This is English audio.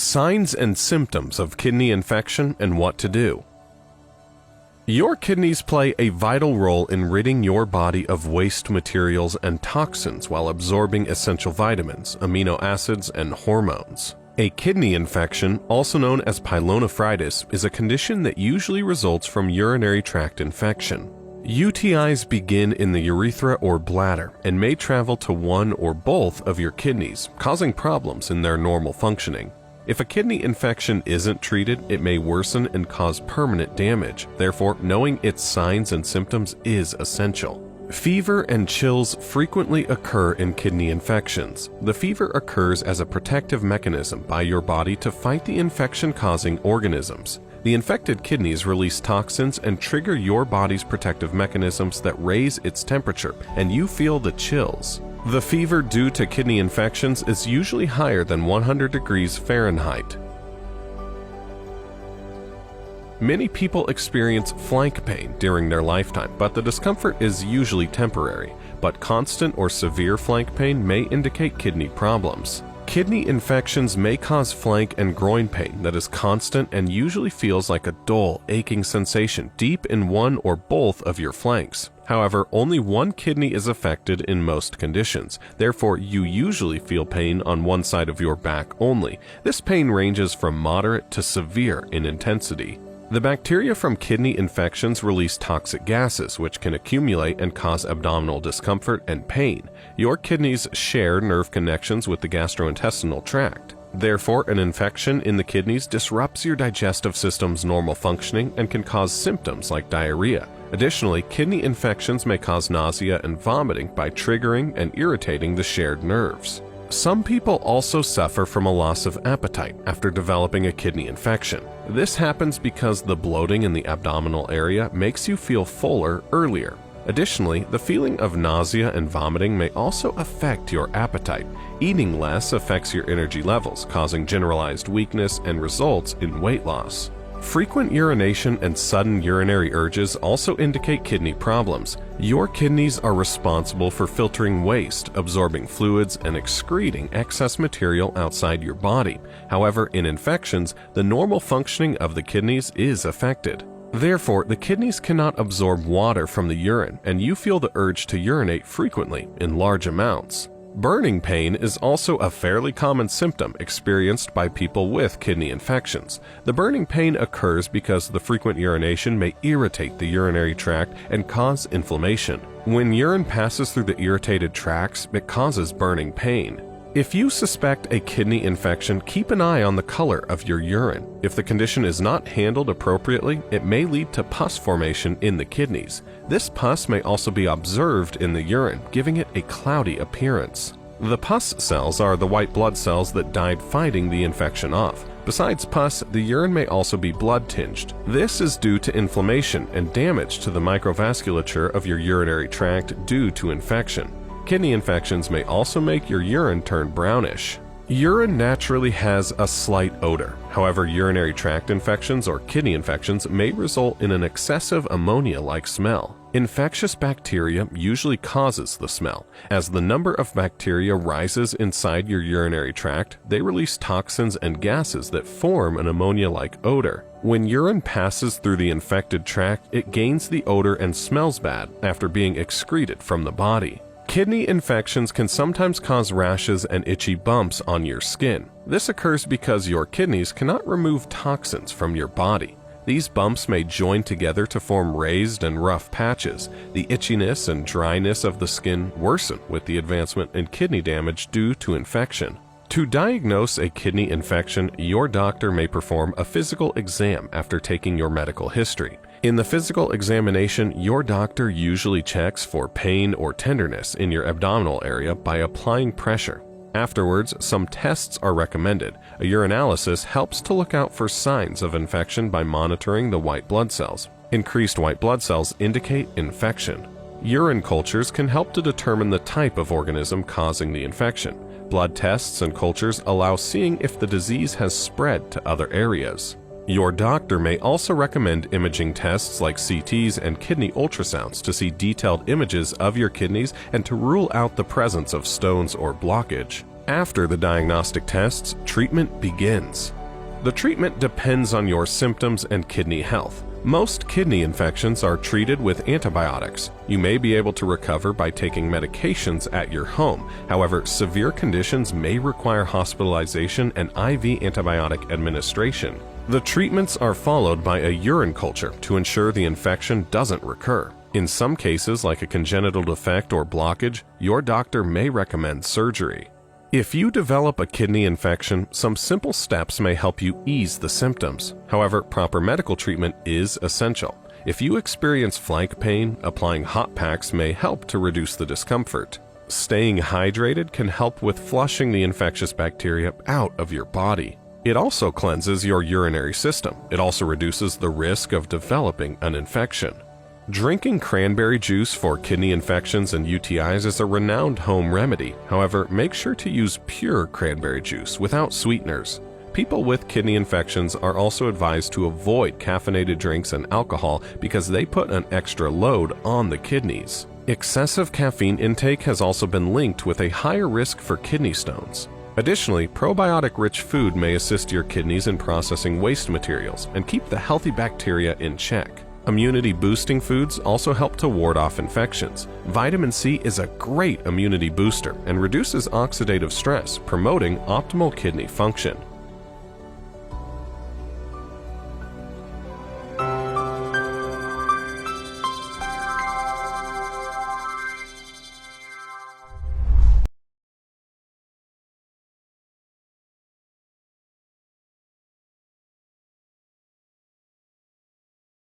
Signs and symptoms of kidney infection and what to do. Your kidneys play a vital role in ridding your body of waste materials and toxins while absorbing essential vitamins, amino acids, and hormones. A kidney infection, also known as pyelonephritis, is a condition that usually results from urinary tract infection. UTIs begin in the urethra or bladder and may travel to one or both of your kidneys, causing problems in their normal functioning. If a kidney infection isn't treated, it may worsen and cause permanent damage. Therefore, knowing its signs and symptoms is essential. Fever and chills frequently occur in kidney infections. The fever occurs as a protective mechanism by your body to fight the infection-causing organisms. The infected kidneys release toxins and trigger your body's protective mechanisms that raise its temperature, and you feel the chills. The fever due to kidney infections is usually higher than 100 degrees Fahrenheit. Many people experience flank pain during their lifetime, but the discomfort is usually temporary. But constant or severe flank pain may indicate kidney problems. Kidney infections may cause flank and groin pain that is constant and usually feels like a dull, aching sensation deep in one or both of your flanks. However, only one kidney is affected in most conditions. Therefore, you usually feel pain on one side of your back only. This pain ranges from moderate to severe in intensity. The bacteria from kidney infections release toxic gases, which can accumulate and cause abdominal discomfort and pain. Your kidneys share nerve connections with the gastrointestinal tract. Therefore, an infection in the kidneys disrupts your digestive system's normal functioning and can cause symptoms like diarrhea. Additionally, kidney infections may cause nausea and vomiting by triggering and irritating the shared nerves. Some people also suffer from a loss of appetite after developing a kidney infection. This happens because the bloating in the abdominal area makes you feel fuller earlier. Additionally, the feeling of nausea and vomiting may also affect your appetite. Eating less affects your energy levels, causing generalized weakness and results in weight loss. Frequent urination and sudden urinary urges also indicate kidney problems. Your kidneys are responsible for filtering waste, absorbing fluids, and excreting excess material outside your body. However, in infections, the normal functioning of the kidneys is affected. Therefore, the kidneys cannot absorb water from the urine, and you feel the urge to urinate frequently in large amounts. Burning pain is also a fairly common symptom experienced by people with kidney infections. The burning pain occurs because the frequent urination may irritate the urinary tract and cause inflammation. When urine passes through the irritated tracts, it causes burning pain. If you suspect a kidney infection, keep an eye on the color of your urine. If the condition is not handled appropriately, it may lead to pus formation in the kidneys. This pus may also be observed in the urine, giving it a cloudy appearance. The pus cells are the white blood cells that died fighting the infection off. Besides pus, the urine may also be blood-tinged. This is due to inflammation and damage to the microvasculature of your urinary tract due to infection. Kidney infections may also make your urine turn brownish. Urine naturally has a slight odor. However, urinary tract infections or kidney infections may result in an excessive ammonia-like smell. Infectious bacteria usually causes the smell. As the number of bacteria rises inside your urinary tract, they release toxins and gases that form an ammonia-like odor. When urine passes through the infected tract, it gains the odor and smells bad after being excreted from the body. Kidney infections can sometimes cause rashes and itchy bumps on your skin. This occurs because your kidneys cannot remove toxins from your body. These bumps may join together to form raised and rough patches. The itchiness and dryness of the skin worsen with the advancement in kidney damage due to infection. To diagnose a kidney infection, your doctor may perform a physical exam after taking your medical history. In the physical examination, your doctor usually checks for pain or tenderness in your abdominal area by applying pressure. Afterwards, some tests are recommended. A urinalysis helps to look out for signs of infection by monitoring the white blood cells. Increased white blood cells indicate infection. Urine cultures can help to determine the type of organism causing the infection. Blood tests and cultures allow seeing if the disease has spread to other areas. Your doctor may also recommend imaging tests like CTs and kidney ultrasounds to see detailed images of your kidneys and to rule out the presence of stones or blockage. After the diagnostic tests, treatment begins. The treatment depends on your symptoms and kidney health. Most kidney infections are treated with antibiotics. You may be able to recover by taking medications at your home. However, severe conditions may require hospitalization and IV antibiotic administration. The treatments are followed by a urine culture to ensure the infection doesn't recur. In some cases, like a congenital defect or blockage, your doctor may recommend surgery. If you develop a kidney infection, some simple steps may help you ease the symptoms. However, proper medical treatment is essential. If you experience flank pain, applying hot packs may help to reduce the discomfort. Staying hydrated can help with flushing the infectious bacteria out of your body. It also cleanses your urinary system. It also reduces the risk of developing an infection. Drinking cranberry juice for kidney infections and UTIs is a renowned home remedy. However, make sure to use pure cranberry juice without sweeteners. People with kidney infections are also advised to avoid caffeinated drinks and alcohol because they put an extra load on the kidneys. Excessive caffeine intake has also been linked with a higher risk for kidney stones. Additionally, probiotic-rich food may assist your kidneys in processing waste materials and keep the healthy bacteria in check. Immunity-boosting foods also help to ward off infections. Vitamin C is a great immunity booster and reduces oxidative stress, promoting optimal kidney function.